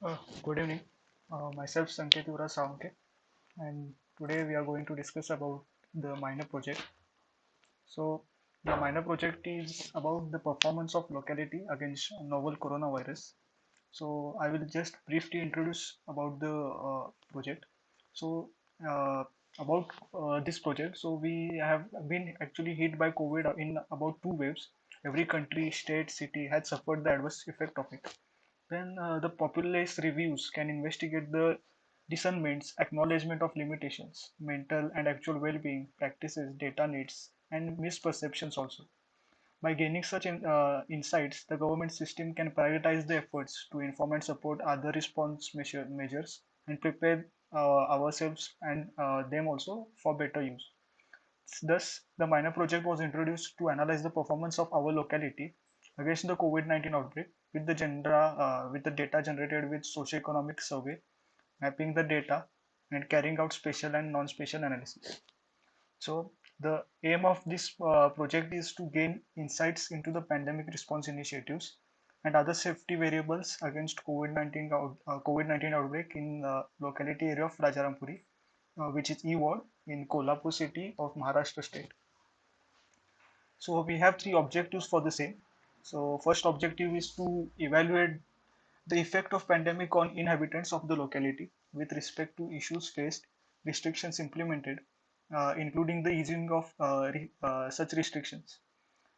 Good evening. Myself Sanket Yuvaraj Salunkhe, and today we are going to discuss about the minor project. So, the minor project is about the performance of locality against novel coronavirus. So, I will just briefly introduce about the project. So, uh, about this project, so we have been actually hit by COVID in about two waves. Every country, state, city had suffered the adverse effect of it. Then the populace reviews can investigate the discernments, acknowledgement of limitations, mental and actual well-being, practices, data needs, and misperceptions also. By gaining such insights, the government system can prioritize the efforts to inform and support other response measures and prepare ourselves and them also for better use. Thus, the minor project was introduced to analyze the performance of our locality against the COVID-19 outbreak with the data generated with socioeconomic survey, mapping the data, and carrying out spatial and non-spatial analysis. So, the aim of this project is to gain insights into the pandemic response initiatives and other safety variables against COVID-19 outbreak in locality area of Rajarampuri, which is E ward in Kolhapur city of Maharashtra state. So we have three objectives for the same. So first objective is to evaluate the effect of pandemic on inhabitants of the locality with respect to issues faced, restrictions implemented, including the easing of such restrictions.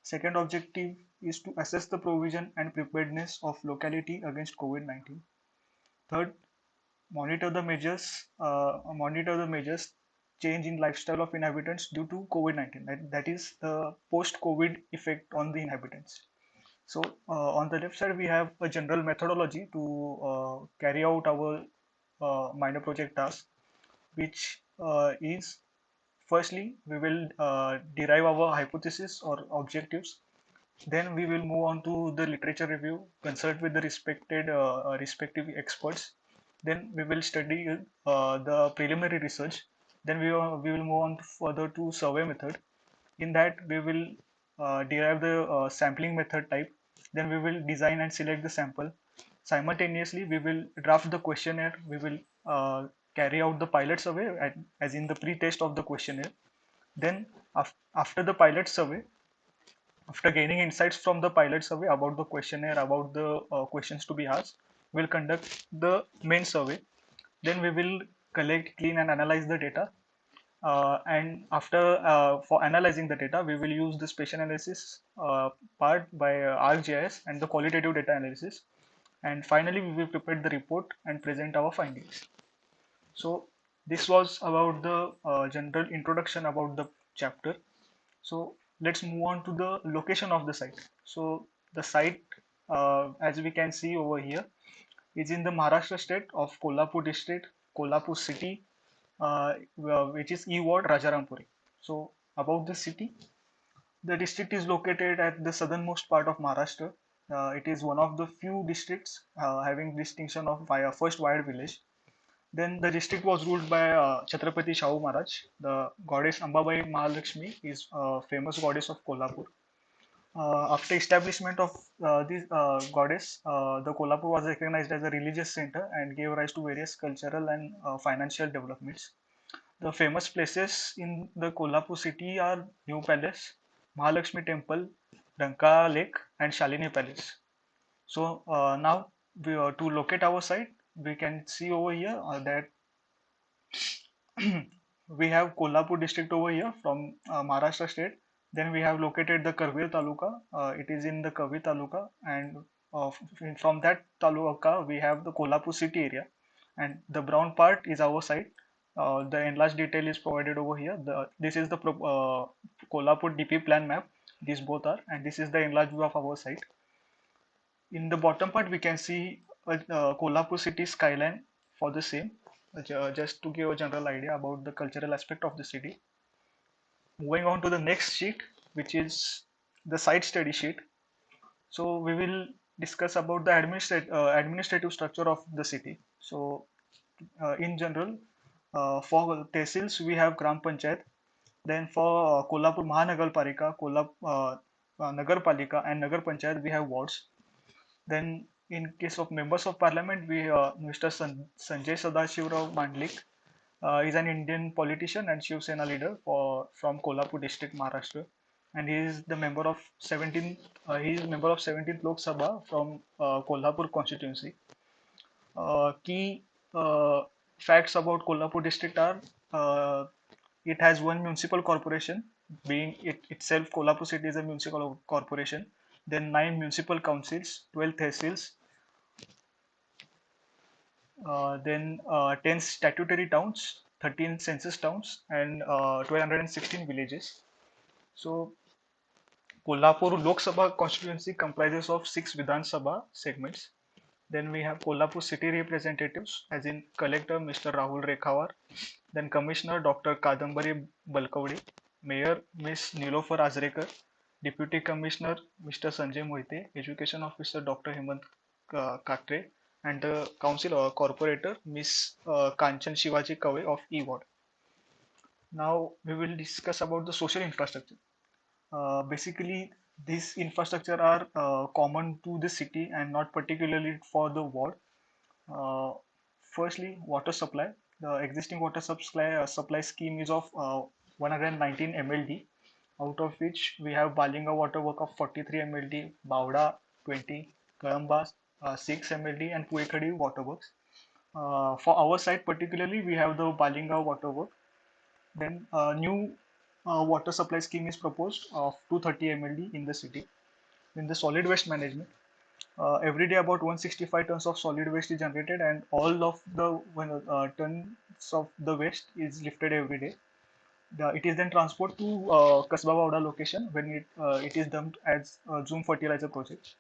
Second objective is to assess the provision and preparedness of locality against COVID-19. Third, monitor the measures change in lifestyle of inhabitants due to COVID-19. That is the post-COVID effect on the inhabitants. So on the left side, we have a general methodology to carry out our minor project task, which is firstly, we will derive our hypothesis or objectives. Then we will move on to the literature review, consult with the respective experts. Then we will study the preliminary research. Then we will move on further to survey method. In that we will derive the sampling method type. Then we will design and select the sample. Simultaneously, we will draft the questionnaire. We will carry out the pilot survey as in the pre-test of the questionnaire. Then after the pilot survey, after gaining insights from the pilot survey about the questionnaire, about the questions to be asked, we'll conduct the main survey. Then we will collect, clean, and analyze the data. And after for analyzing the data, we will use the spatial analysis part by ArcGIS and the qualitative data analysis. And finally, we will prepare the report and present our findings. So this was about the general introduction about the chapter. So let's move on to the location of the site. So the site, as we can see over here, is in the Maharashtra state of Kolhapur district, Kolhapur city, which is E ward Rajarampuri. So about the city, the district is located at the southernmost part of Maharashtra. It is one of the few districts having distinction of first wired village. Then the district was ruled by Chhatrapati Shahu Maharaj. The goddess Ambabai Mahalakshmi is a famous goddess of Kolhapur. After establishment of this goddess, the Kolhapur was recognized as a religious center and gave rise to various cultural and financial developments. The famous places in the Kolhapur city are New Palace, Mahalakshmi Temple, Ranka Lake, and Shalini Palace. So now to locate our site, we can see over here that we have Kolhapur district over here from Maharashtra state. Then we have located the Karvir Taluka. It is in the Karvir Taluka, and from that Taluka we have the Kolhapur city area, and the brown part is our site. The enlarged detail is provided over here. This is the Kolhapur DP plan map. These both are, and this is the enlarged view of our site. In the bottom part, we can see Kolhapur city skyline for the same, just to give a general idea about the cultural aspect of the city. Moving on to the next sheet, which is the site study sheet. So we will discuss about the administrative structure of the city. So in general, for tehsils we have Gram Panchayat. Then for Kolhapur Mahanagarpalika, Nagarpalika and Nagar Panchayat we have wards. Then in case of members of parliament, we Mr. Sanjay Sadashivrao Mandlik is an Indian politician and Shiv Sena leader from Kolhapur district, Maharashtra, and he is the member of 17th. He is member of 17th Lok Sabha from Kolhapur constituency. Key facts about Kolhapur district are it has one municipal corporation, being it itself Kolhapur city is a municipal corporation. Then nine municipal councils, 12 tehsils, then 10 statutory towns, 13 census towns, and 1216 villages. So Kolhapur Lok Sabha constituency comprises of six Vidhan Sabha segments. Then we have Kolhapur city representatives, as in Collector Mr. Rahul Rekhawar, then Commissioner Dr. Kadambari Balkawde, Mayor Ms. Nilofar Azrekar, Deputy Commissioner Mr. Sanjay Moite, Education Officer Dr. Hemant Katre, and the Council or Corporator Ms. Kanchan Shivaji Kave of E Ward. Now we will discuss about the social infrastructure. Basically, these infrastructure are common to the city and not particularly for the ward. Uh, Firstly, water supply. The existing water supply scheme is of 119 MLD, out of which we have Balinga water work of 43 MLD, Bauda 20, Kalamba 6 MLD, and Puekhadi water works. For our side particularly, we have the Balinga water work. Then a new water supply scheme is proposed of 230 MLD in the city. In the solid waste management, every day about 165 tons of solid waste is generated, and all of the tons of the waste is lifted every day. It is then transported to Kasba Bawda location when it is dumped as Zoom fertilizer project.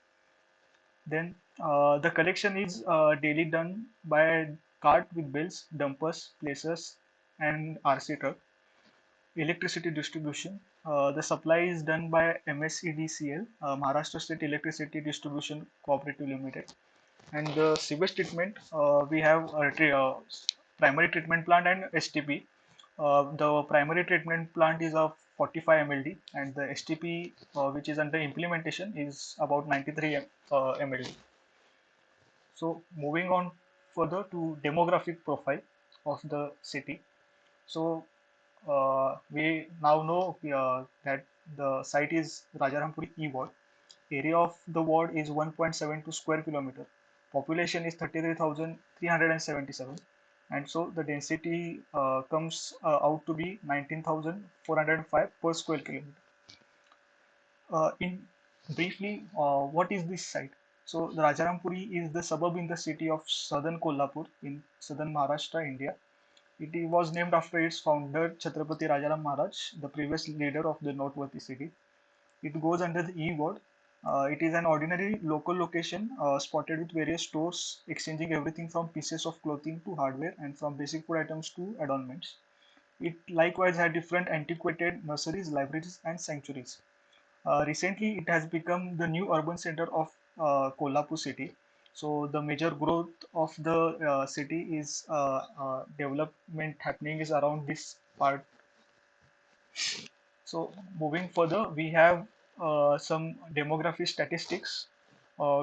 Then the collection is daily done by cart with bells, dumpers, placers, and RC truck. Electricity distribution. The supply is done by MSEDCL, Maharashtra State Electricity Distribution Cooperative Limited. And the sewage treatment, we have primary treatment plant and STP. The primary treatment plant is of 45 MLD, and the STP, which is under implementation, is about 93 MLD. So moving on further to demographic profile of the city. So we now know that the site is Rajarampuri E Ward. Area of the ward is 1.72 square kilometer. Population is 33,377, and so the density comes out to be 19,405 per square kilometer. In briefly, what is this site? So the Rajarampuri is the suburb in the city of southern Kolhapur in southern Maharashtra, India. It was named after its founder Chhatrapati Rajaram Maharaj, the previous leader of the noteworthy city. It goes under the E ward. It is an ordinary local location spotted with various stores exchanging everything from pieces of clothing to hardware and from basic food items to adornments. It likewise had different antiquated nurseries, libraries, and sanctuaries. Recently, it has become the new urban center of Kolhapur city. So the major growth of the city is development happening is around this part. So moving further, we have some demography statistics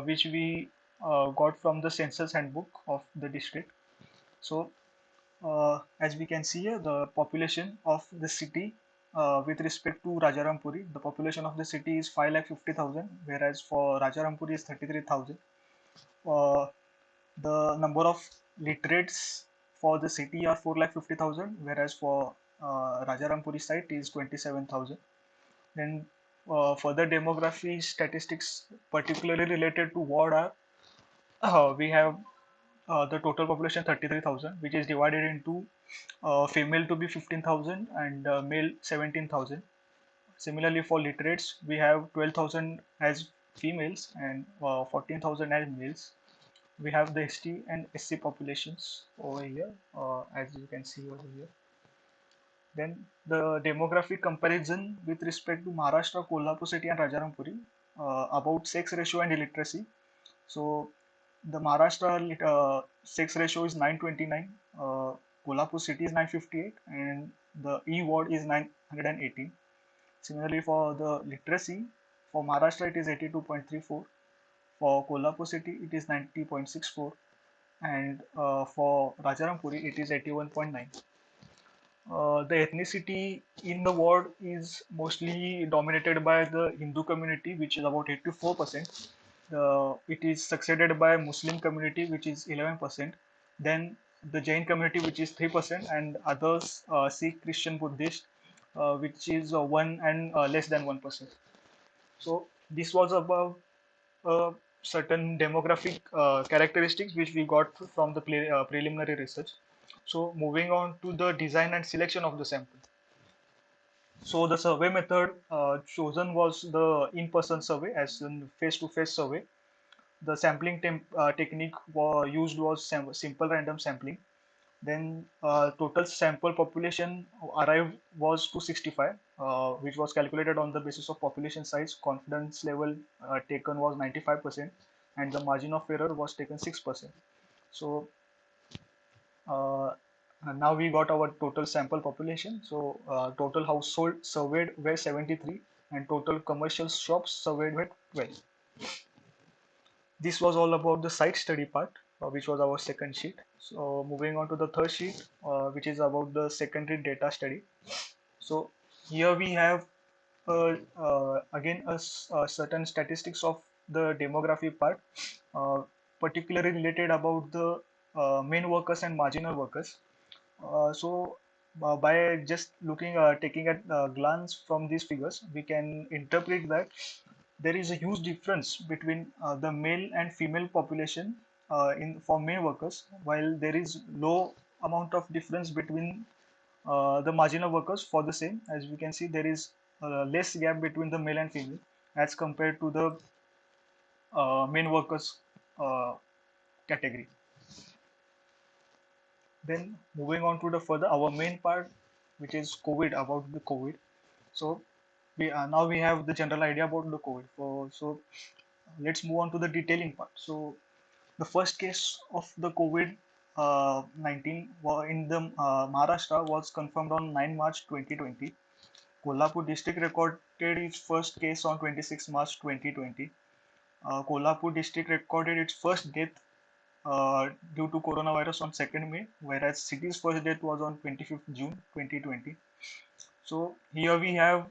which we got from the census handbook of the district. So as we can see here, the population of the city with respect to Rajarampuri, the population of the city is 5,50,000, whereas for Rajarampuri is 33,000. Uh, the number of literates for the city are 4,50,000, whereas for Rajarampuri site is 27,000. Then further demography statistics, particularly related to ward, are we have the total population 33,000, which is divided into female to be 15,000 and male 17,000. Similarly, for literates, we have 12,000 as females and 14,000 as males. We have the ST and SC populations over here, as you can see over here. Then the demographic comparison with respect to Maharashtra, Kolhapur city, and Rajarampuri about sex ratio and illiteracy. So the Maharashtra sex ratio is 929, Kolhapur city is 958, and the E ward is 918. Similarly, for the literacy, for Maharashtra it is 82.34, For Kolhapur city, it is 90.64, and for Rajarampuri, it is 81.9. The ethnicity in the ward is mostly dominated by the Hindu community, which is about 84%. It is succeeded by Muslim community, which is 11%. Then the Jain community, which is 3%, and others, Sikh, Christian, Buddhist, which is 1 and less than 1%. So this was about certain demographic characteristics which we got from the preliminary research. So moving on to the design and selection of the sample. So the survey method chosen was the in-person survey, as in face-to-face survey. The sampling technique used was simple random sampling. Then total sample population arrived was 265, which was calculated on the basis of population size. Confidence level taken was 95%, and the margin of error was taken 6%. So uh, now we got our total sample population. So total household surveyed were 73, and total commercial shops surveyed were 12. This was all about the site study part, which was our second sheet. So moving on to the third sheet, which is about the secondary data study. So here we have again certain statistics of the demography part, uh, particularly related about the main workers and marginal workers. By just taking a glance from these figures, we can interpret that there is a huge difference between the male and female population in for male workers, while there is low amount of difference between the marginal workers for the same. As we can see, there is less gap between the male and female as compared to the main workers uh, category. Then moving on to the further our main part, which is COVID, about the COVID. So now we have the general idea about the COVID. So let's move on to the detailing part. So the first case of the COVID 19 in the Maharashtra was confirmed on 9 March 2020. Kolhapur district recorded its first case on 26 March 2020. Kolhapur district recorded its first death due to coronavirus on 2nd May, whereas city's first death was on 25th June 2020. So here we have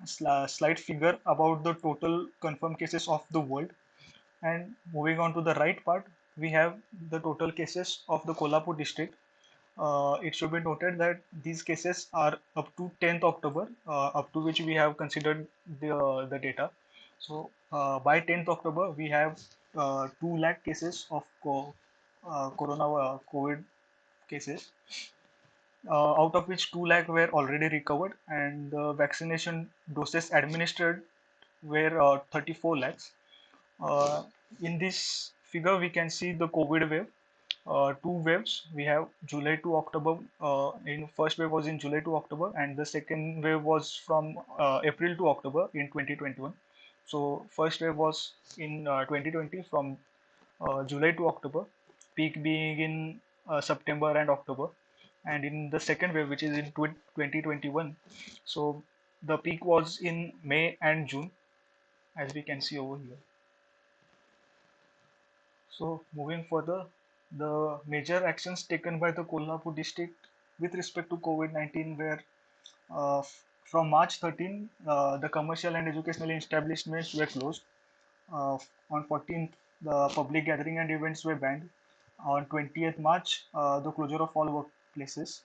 slight figure about the total confirmed cases of the world. And moving on to the right part, we have the total cases of the Kolhapur district. It should be noted that these cases are up to 10th October, up to which we have considered the data. So by 10th October, we have 2 lakh cases of COVID cases, out of which 2 lakh were already recovered, and the vaccination doses administered were 34 lakhs. Uh, in this figure, we can see the COVID wave. Two waves. We have July to October. In first wave was in July to October, and the second wave was from April to October in 2021. So first wave was in 2020 from July to October, peak being in September and October, and in the second wave, which is in 2021, so the peak was in May and June, as we can see over here. So moving further, the major actions taken by the Kolhapur district with respect to COVID-19 were from March 13, the commercial and educational establishments were closed. On 14th, the public gathering and events were banned. On 20th March, the closure of all workplaces.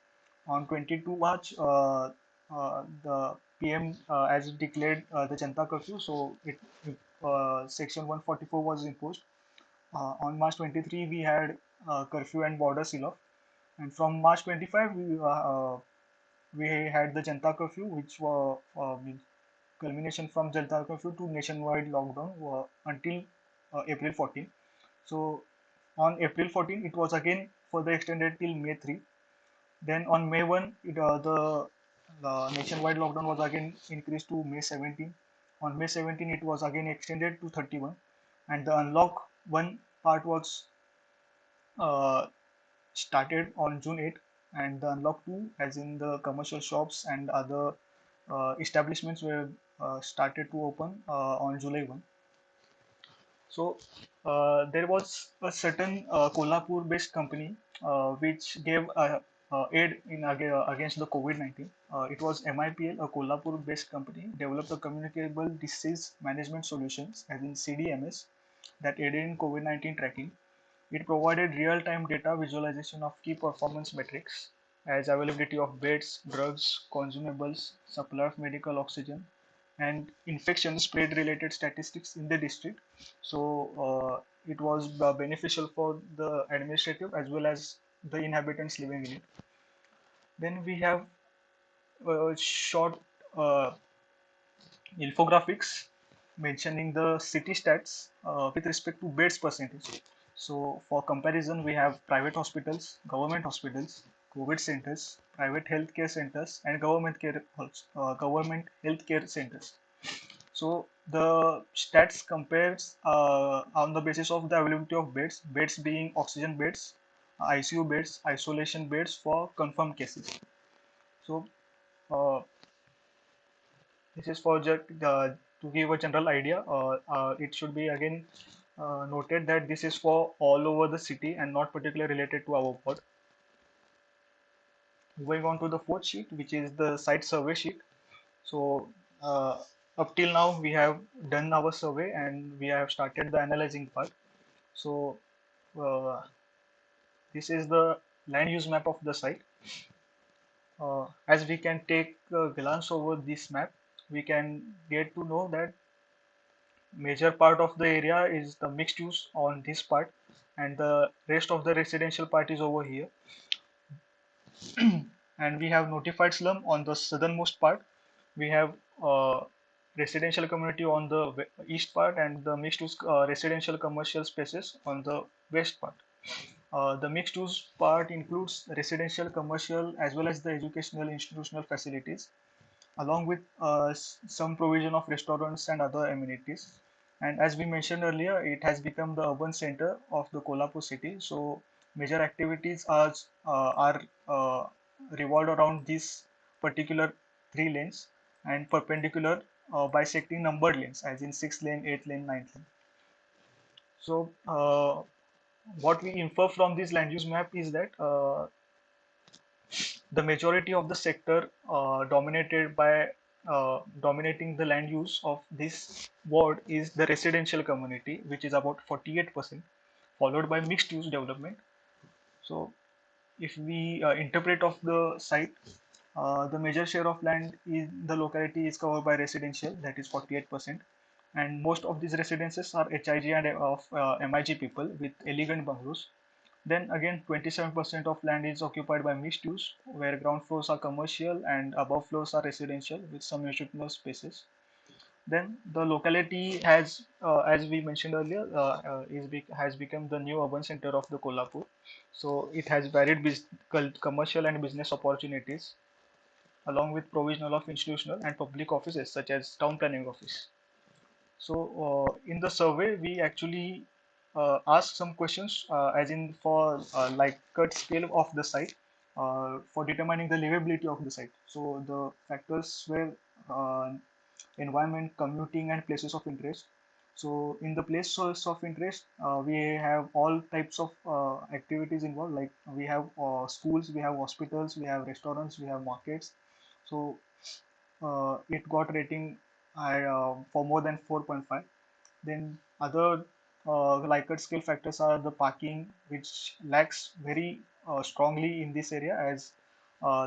On 22 March, the PM as declared the Janta curfew, so Section 144 was imposed. On March 23, we had curfew and border seal off, and from March 25, we had the Janta curfew, which were culmination from Janta curfew to nationwide lockdown until April 14. So on April 14, it was again further extended till May 3. Then on May 1, the nationwide lockdown was again increased to May 17. On May 17, it was again extended to 31, and the unlock one part was uh, started on June 8, and the unlock 2, as in the commercial shops and other establishments, were started to open on July 1. So there was a certain Kolhapur-based company which gave aid against the COVID-19. It was MIPL, a Kolhapur-based company, developed a communicable disease management solutions, as in CDMS, that aided in COVID-19 tracking. It provided real-time data visualization of key performance metrics as availability of beds, drugs, consumables, supply of medical oxygen, and infection spread related statistics in the district. So it was beneficial for the administrative as well as the inhabitants living in it. Then we have short uh, infographics mentioning the city stats with respect to beds percentage. So for comparison, we have private hospitals, government hospitals, COVID centers, private healthcare centers, and government healthcare centers. So the stats compares on the basis of the availability of beds, beds being oxygen beds, ICU beds, isolation beds for confirmed cases. So uh, this is for just to give a general idea. It should be again noted that this is for all over the city and not particularly related to our ward. Going on to the fourth sheet, which is the site survey sheet. So up till now, we have done our survey and we have started the analyzing part. So this is the land use map of the site. As we can take a glance over this map, we can get to know that major part of the area is the mixed use on this part, and the rest of the residential part is over here. And we have notified slum on the southernmost part. We have residential community on the east part, and the mixed use residential commercial spaces on the west part. The mixed use part includes residential, commercial, as well as the educational institutional facilities, along with some provision of restaurants and other amenities. And as we mentioned earlier, it has become the urban center of the Kolhapur city. So major activities are revolved around these particular three lanes and perpendicular bisecting numbered lanes, as in 6 lane, 8 lane, 9 lane. So what we infer from this land use map is that the majority of the sector dominating the land use of this ward is the residential community, which is about 48%, followed by mixed use development. So if we interpret of the site, the major share of land in the locality is covered by residential, that is 48%, and most of these residences are HIG and of MIG people with elegant bungalows. Then again, 27% of land is occupied by mixed use, where ground floors are commercial and above floors are residential with some institutional spaces. Then the locality has, as we mentioned earlier, has become the new urban center of the Kolhapur. So it has varied commercial and business opportunities, along with provisional of institutional and public offices such as town planning office. So in the survey, we actually ask some questions, as in for like cut scale of the site, for determining the livability of the site. So the factors were uh, environment, commuting, and places of interest. So in the places of interest, we have all types of activities involved. Like we have schools, we have hospitals, we have restaurants, we have markets. So it got rating for more than 4.5. Then other Likert scale factors are the parking, which lacks very strongly in this area, as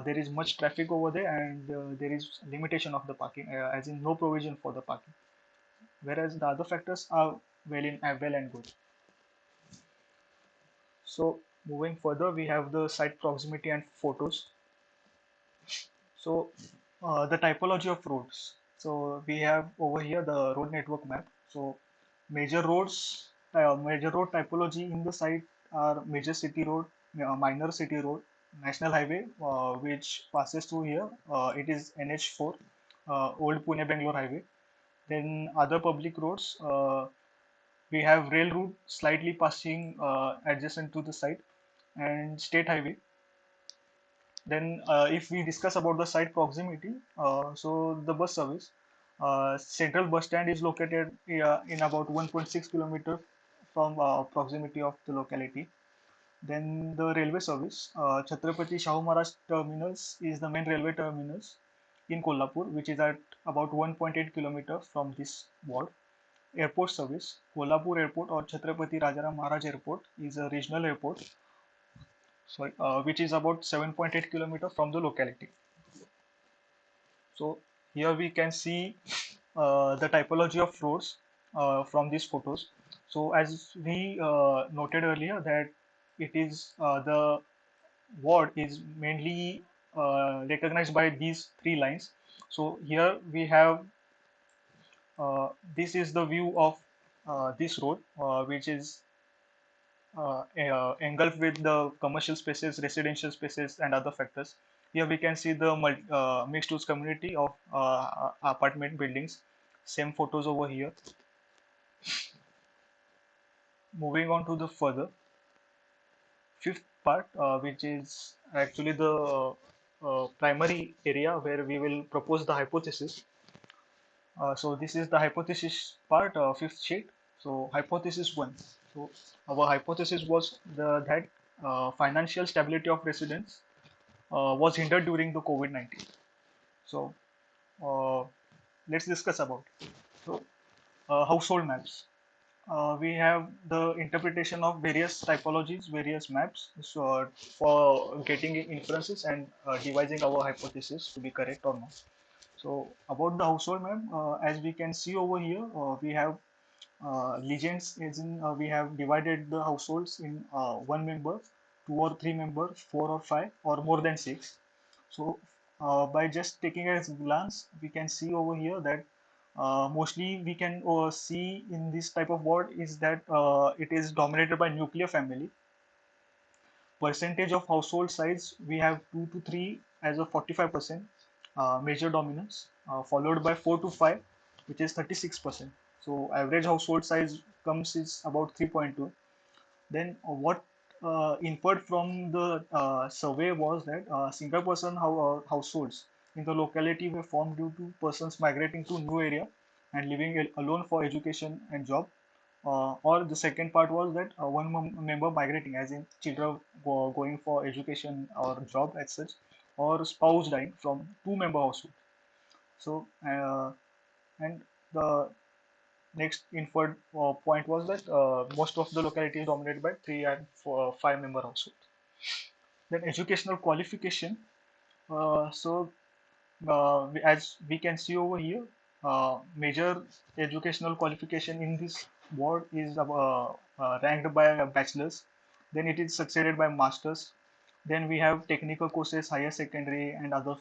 there is much traffic over there and there is limitation of the parking, as in no provision for the parking. Whereas the other factors are well and good. So moving further, we have the site proximity and photos. So the typology of roads. So we have over here the road network map. So major road typology in the site are major city road, minor city road, national highway, which passes through here. It is NH4, Old Pune Bangalore Highway. Then other public roads, we have rail route slightly passing adjacent to the site, and state highway. Then, if we discuss about the site proximity, so the bus service. Central bus stand is located in about 1.6 kilometer from proximity of the locality. Then the railway service, Chhatrapati Shahu Maharaj Terminus is the main railway terminus in Kolhapur, which is at about 1.8 kilometer from this ward. Airport service, Kolhapur Airport or Chhatrapati Rajaram Maharaj Airport is a regional airport, sorry, which is about 7.8 kilometer from the locality. So here we can see the typology of roads from these photos. So as we noted earlier that it is the ward is mainly recognized by these three lines. So here we have this is the view of this road, which is engulfed with the commercial spaces, residential spaces, and other factors. Here we can see the mixed-use community of apartment buildings. Same photos over here. Moving on to the further fifth part, which is actually the primary area where we will propose the hypothesis. So this is the hypothesis part, fifth sheet. So hypothesis one. So our hypothesis was that financial stability of residents was hindered during the COVID-19. So uh, let's discuss about it. So household maps. We have the interpretation of various typologies, various maps, so for getting inferences and devising our hypothesis to be correct or not. So about the household map, as we can see over here, we have legends, as in we have divided the households in one member, two or three members, four or five, or more than six. So by just taking a glance, we can see over here that mostly we can see in this type of ward is that it is dominated by nuclear family. Percentage of household size, we have 2 to 3 as a 45% major dominance, followed by 4 to 5, which is 36%. So average household size comes is about 3.2. Then what inferred from the survey was that single person households in the locality were formed due to persons migrating to new area and living alone for education and job. Or the second part was that one member migrating, as in children going for education or job as such, or spouse dying from two-member household. So and the next inferred point was that most of the locality is dominated by three and five-member household. Then educational qualification. So as we can see over here, major educational qualification in this board is ranked by a bachelor's. Then it is succeeded by masters. Then we have technical courses, higher secondary, and other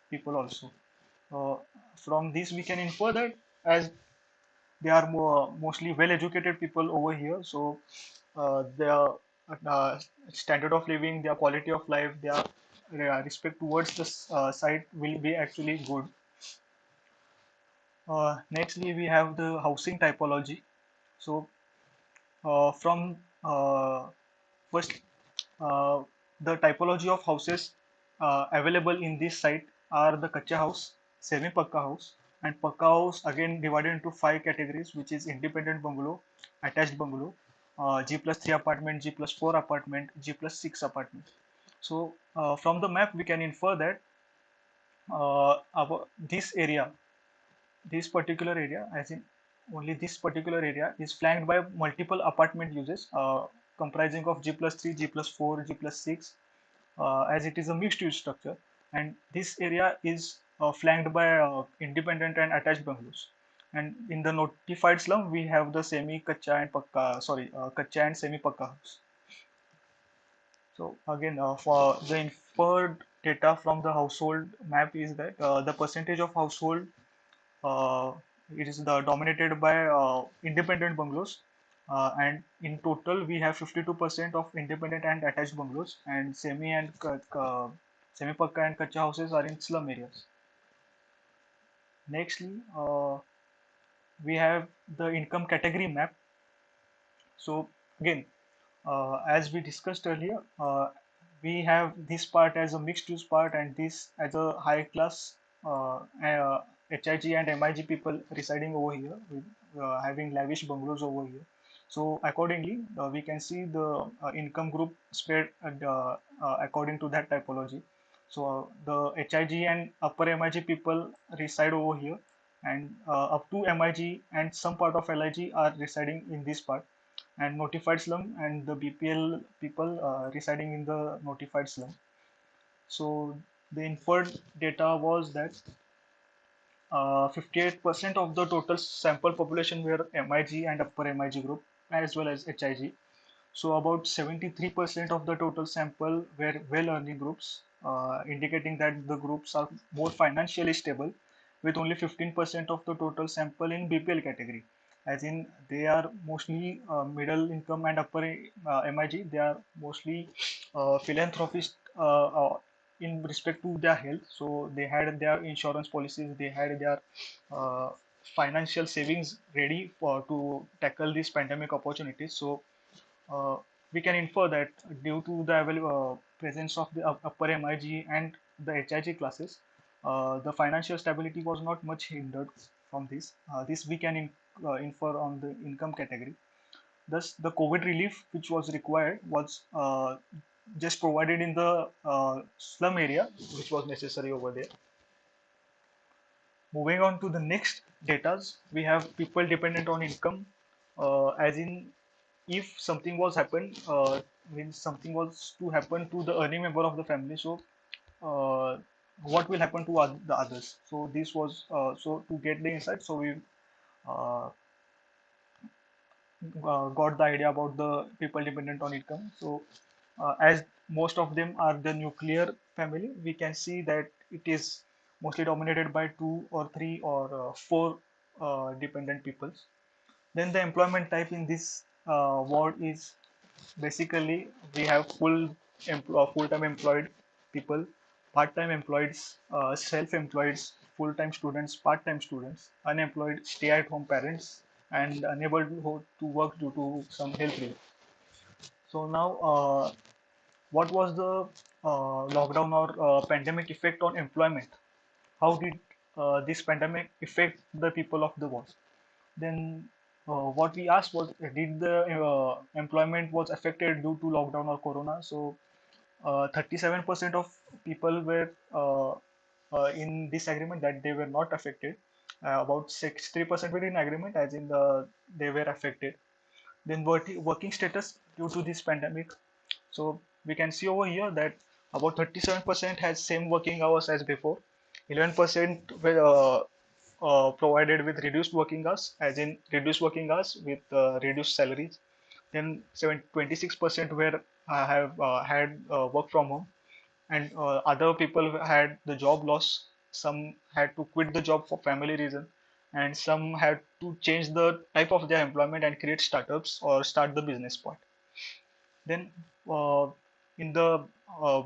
people also. Uh, from this, we can infer that as they are mostly well-educated people over here, so their standard of living, their quality of life, their respect towards the site will be actually good. Nextly, we have the housing typology. So from first, uh, the typology of houses available in this site are the kacha house, semi-pakka house, and pakka house again divided into five categories, which is independent bungalow, attached bungalow, G plus 3 apartment, G plus 4 apartment, G plus 6 apartment. So from the map, we can infer that this area, this particular area, as in only this particular area, is flanked by multiple apartment uses comprising of G plus 3, G plus 4, G plus 6, as it is a mixed use structure. And this area is flanked by independent and attached bungalows. And in the notified slum, we have the semi kacha and pakka, sorry, kacha and semi pakka house. So again, for the inferred data from the household map is that the percentage of household uh, it is dominated by independent bungalows, and in total we have 52% of independent and attached bungalows, and semi pakka and kacha houses are in slum areas. Nextly, we have the income category map. So again, as we discussed earlier, we have this part as a mixed use part and this as a high class HIG and MIG people residing over here, with, having lavish bungalows over here. So accordingly, we can see the income group spread according to that typology. So the HIG and upper MIG people reside over here, and up to MIG and some part of LIG are residing in this part, and notified slum and the BPL people residing in the notified slum. So the inferred data was that 58% of the total sample population were MIG and upper MIG group as well as HIG. So about 73% of the total sample were well-earning groups, indicating that the groups are more financially stable, with only 15% of the total sample in BPL category. As in, they are mostly middle income and upper MIG. They are mostly philanthropists in respect to their health. So they had their insurance policies, they had their uh, financial savings ready for to tackle these pandemic opportunities. So uh, we can infer that due to the presence of the upper MIG and the HIG classes, the financial stability was not much hindered from this. This we can infer on the income category. Thus, the COVID relief which was required was just provided in the slum area, which was necessary over there. Moving on to the next datas, we have people dependent on income, as in if something was happened, means something was to happen to the earning member of the family. So, uh, what will happen to the others? So this was so to get the insight. So we uh, got the idea about the people dependent on income. So as most of them are the nuclear family, we can see that it is mostly dominated by two or three or four dependent peoples. Then the employment type in this ward is basically we have full-time employed people, part-time employees, self-employed, full-time students, part-time students, unemployed, stay-at-home parents, and unable to work due to some health reason. So now, what was the lockdown or pandemic effect on employment? How did this pandemic affect the people of the world? Then what we asked was, did the employment was affected due to lockdown or corona? So 37% of people were in this agreement that they were not affected. About 63% were in agreement, as in they were affected. Then working status due to this pandemic. So we can see over here that about 37% has same working hours as before. 11% were provided with reduced working hours, as in reduced working hours with reduced salaries. Then 26% were have had work from home, and other people had the job loss. Some had to quit the job for family reason, and some had to change the type of their employment and create startups or start the business part. Then in the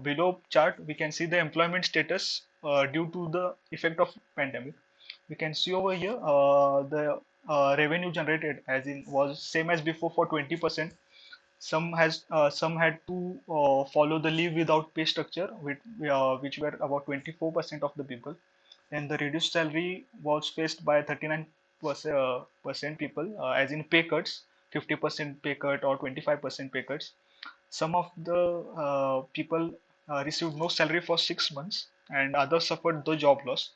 below chart, we can see the employment status due to the effect of pandemic. We can see over here the revenue generated, as in was same as before for 20%. Some had to follow the leave without pay structure, which were about 24% of the people. And the reduced salary was faced by 39% people, as in pay cuts, 50% pay cut or 25% pay cuts. Some of the people received no salary for 6 months, and others suffered the job loss.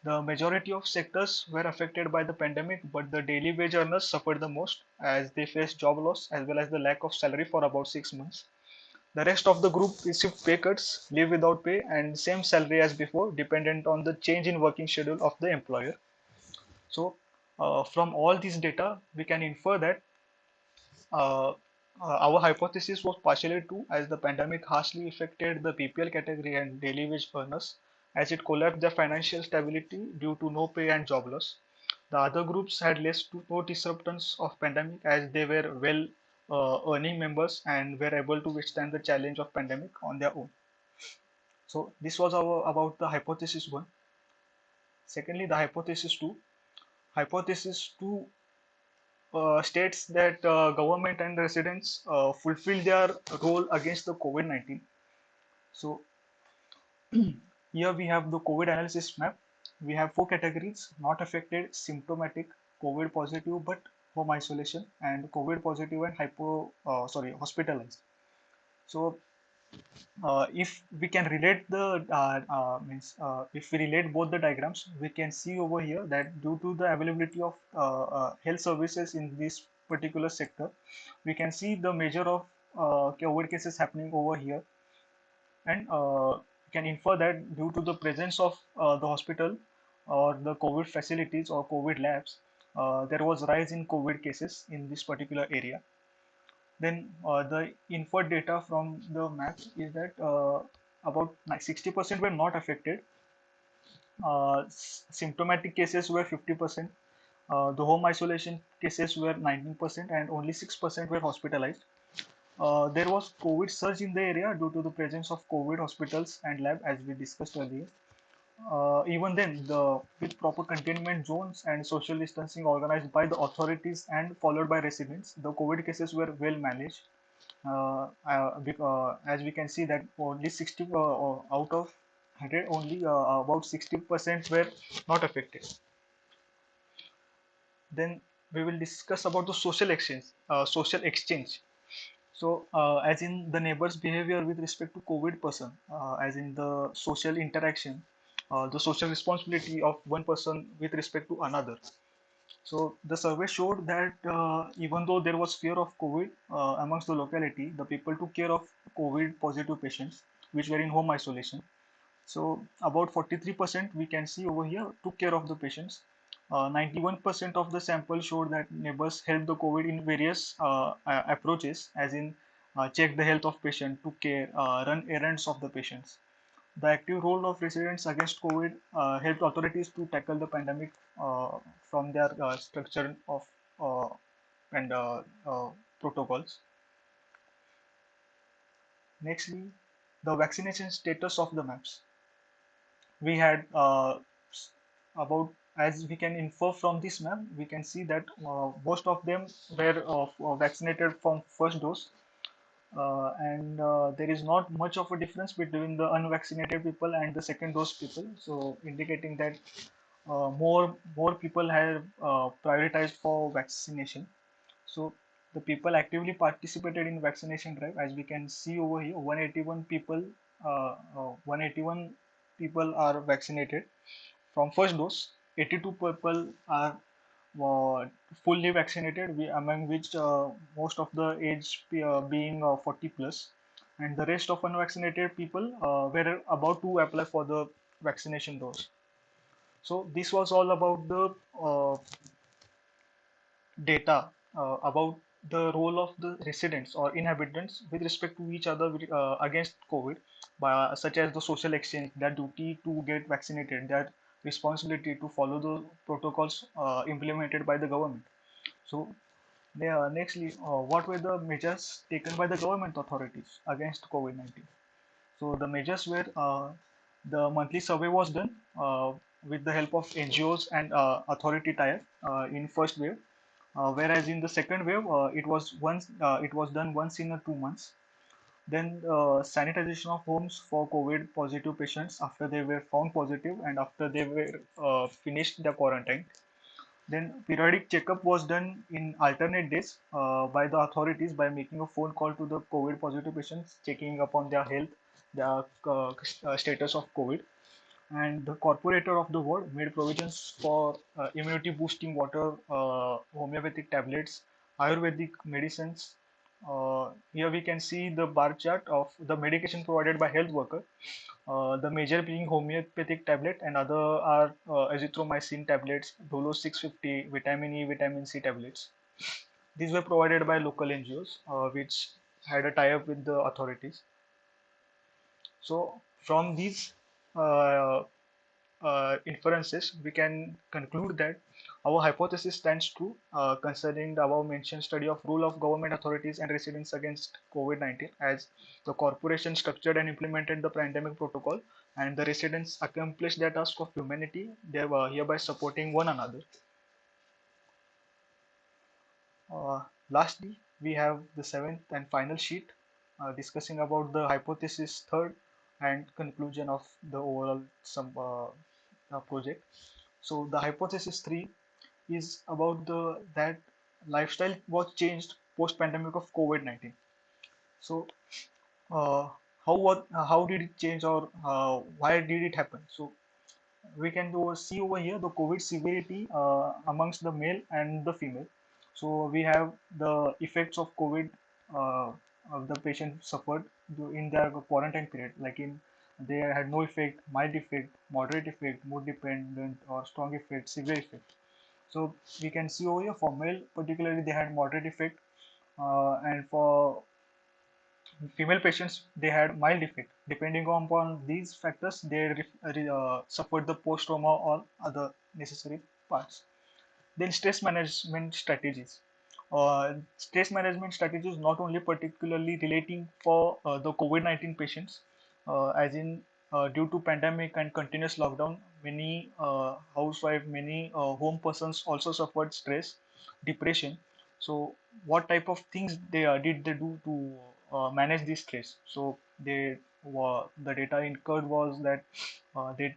The majority of sectors were affected by the pandemic, but the daily wage earners suffered the most, as they faced job loss as well as the lack of salary for about 6 months. The rest of the group received pay cuts, leave without pay, and same salary as before, dependent on the change in working schedule of the employer. So, from all this data, we can infer that uh, our hypothesis was partially true, as the pandemic harshly affected the PPL category and daily wage earners, as it collapsed their financial stability due to no pay and job loss. The other groups had less to no disruptions of pandemic, as they were well earning members and were able to withstand the challenge of pandemic on their own. So this was our about the hypothesis one. Secondly, the hypothesis two. Hypothesis two states that government and residents fulfill their role against the COVID-19. So here we have the COVID analysis map. we have four categories: not affected, symptomatic, COVID positive but home isolation, and COVID positive and hospitalized. So if we can relate the means if we relate both the diagrams, we can see over here that due to the availability of health services in this particular sector, we can see the measure of COVID cases happening over here, and can infer that due to the presence of the hospital or the COVID facilities or COVID labs, there was rise in COVID cases in this particular area. Then the inferred data from the maps is that about 60% were not affected. Symptomatic cases were 50%. The home isolation cases were 19%, and only 6% were hospitalized. There was COVID surge in the area due to the presence of COVID hospitals and lab, as we discussed earlier. Even then, with proper containment zones and social distancing organized by the authorities and followed by residents, the COVID cases were well managed. As we can see that only 60 out of 100, only about 60% were not affected. Then we will discuss about the social exchange. So, as in the neighbor's behavior with respect to COVID person, as in the social interaction, the social responsibility of one person with respect to another. So, the survey showed that even though there was fear of COVID amongst the locality, the people took care of COVID positive patients which were in home isolation. So about 43% we can see over here took care of the patients. 91% of the sample showed that neighbors helped the COVID in various approaches, as in check the health of patient, took care, run errands of the patients. The active role of residents against COVID helped authorities to tackle the pandemic from their structure of uh, and protocols. Nextly, the vaccination status of the maps. We had about, as we can infer from this map, we can see that most of them were vaccinated from first dose, and there is not much of a difference between the unvaccinated people and the second dose people, so indicating that more people have prioritized for vaccination. So the people actively participated in vaccination drive, as we can see over here. 181 people are vaccinated from first dose. 82 people are uh, fully vaccinated, among which most of the age being 40 plus, and the rest of unvaccinated people were about to apply for the vaccination dose. So this was all about the data about the role of the residents or inhabitants with respect to each other against COVID, such as the social exchange, their duty to get vaccinated, their responsibility to follow the protocols implemented by the government. So, nextly, what were the measures taken by the government authorities against COVID-19? So the measures were the monthly survey was done with the help of NGOs and authority tie in first wave, whereas in the second wave it was done once in 2 months. Then sanitization of homes for COVID positive patients after they were found positive and after they were finished their quarantine. Then periodic checkup was done in alternate days by the authorities by making a phone call to the COVID positive patients, checking upon their health, their status of COVID. And the corporator of the ward made provisions for immunity boosting water, homeopathic tablets, Ayurvedic medicines. Here we can see the bar chart of the medication provided by health worker, the major being homeopathic tablet, and other are azithromycin tablets, Dolo 650, vitamin E, vitamin C tablets. These were provided by local NGOs, which had a tie-up with the authorities. So from these uh, inferences, we can conclude that our hypothesis stands true concerning the above mentioned study of role of government authorities and residents against COVID-19, as the corporation structured and implemented the pandemic protocol and the residents accomplished their task of humanity. They were hereby supporting one another. Lastly, we have the seventh and final sheet discussing about the hypothesis third and conclusion of the overall some project. So the hypothesis 3 is about the that lifestyle was changed post pandemic of COVID-19. So uh, how did it change, or why did it happen? So we can see over here the COVID severity amongst the male and the female. So we have the effects of COVID of the patient suffered in their quarantine period, like in they had no effect, mild effect, moderate effect, mood dependent, or strong effect, severe effect. So we can see over here for male particularly they had moderate effect, and for female patients they had mild effect. Depending upon these factors, they suffered the post trauma or other necessary parts. Then stress management strategies. Stress management strategies not only particularly relating for the COVID-19 patients, as in due to pandemic and continuous lockdown, many housewives, many home persons also suffered stress, depression. So what type of things did they do to manage this stress? So the data incurred was that they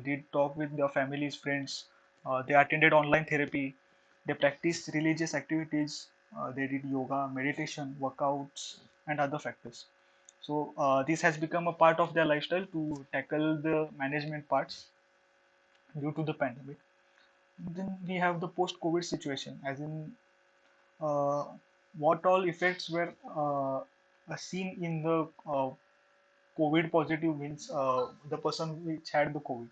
did talk with their families, friends, they attended online therapy. They practiced religious activities. They did yoga, meditation, workouts, and other factors. So this has become a part of their lifestyle to tackle the management parts due to the pandemic. Then we have the post-COVID situation, as in uh, what all effects were seen in the COVID positive, means the person which had the COVID.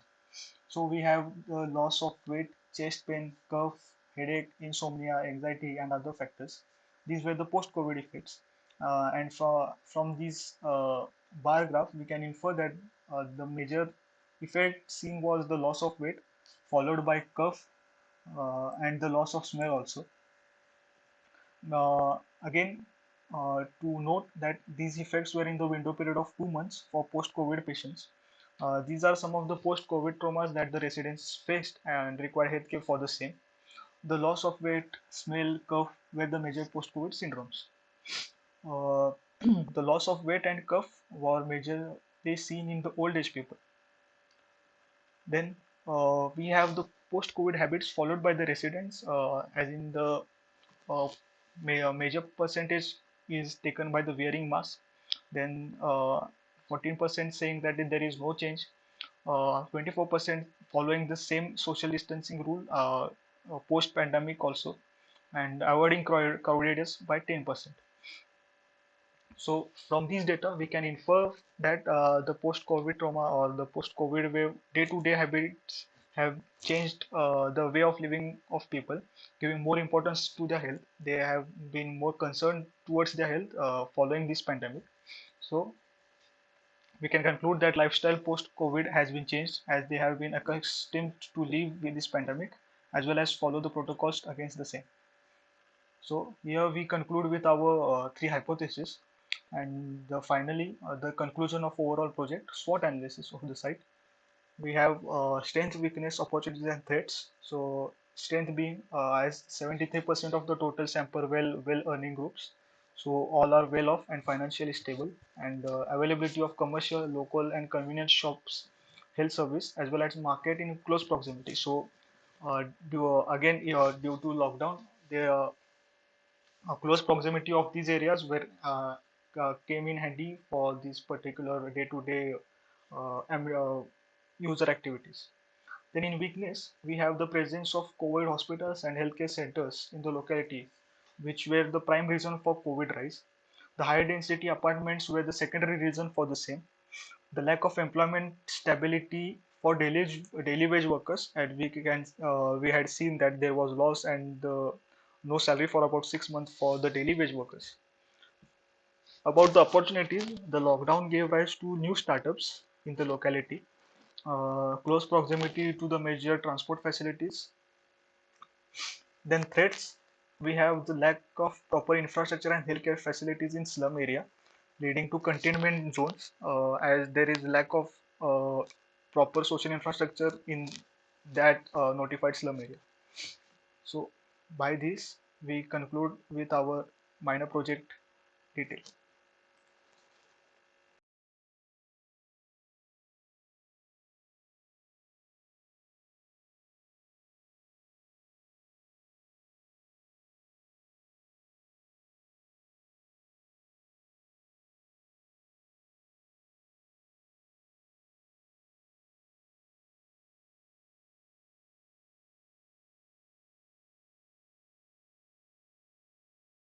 So we have the loss of weight, chest pain, cough, headache, insomnia, anxiety, and other factors. These were the post-COVID effects. And from this bar graph, we can infer that the major effect seen was the loss of weight, followed by cough and the loss of smell also. Again, to note that these effects were in the window period of 2 months for post-COVID patients. These are some of the post-COVID traumas that the residents faced and required healthcare for the same. The loss of weight, smell, cough were the major post-COVID syndromes. Uh, the loss of weight and cough were majorly seen in the old age people. Then we have the post-COVID habits followed by the residents, as in the uh, major percentage is taken by the wearing mask. Then 14% saying that there is no change. 24% following the same social distancing rule post pandemic also, and avoiding crowded areas by 10%. So from these data, we can infer that the post-COVID trauma or the post-COVID wave day-to-day habits have changed the way of living of people, giving more importance to their health. They have been more concerned towards their health following this pandemic. So we can conclude that lifestyle post-COVID has been changed, as they have been accustomed to live with this pandemic as well as follow the protocols against the same. So here we conclude with our three hypotheses, and finally the conclusion of overall project SWOT analysis of the site. We have strength, weakness, opportunities, and threats. So strength being as 73% of the total sample well earning groups. So all are well off and financially stable, and availability of commercial, local, and convenience shops, health service, as well as market in close proximity. So again, due to lockdown, there close proximity of these areas were came in handy for these particular day-to-day user activities. Then in weakness, we have the presence of COVID hospitals and healthcare centers in the locality, which were the prime reason for COVID rise. The higher density apartments were the secondary reason for the same. The lack of employment stability for daily wage workers, and we had seen that there was loss and no salary for about 6 months for the daily wage workers. About the opportunities, the lockdown gave rise to new startups in the locality, close proximity to the major transport facilities. Then threats, we have the lack of proper infrastructure and healthcare facilities in slum area, leading to containment zones, as there is lack of uh, proper social infrastructure in that notified slum area. So by this, we conclude with our minor project detail.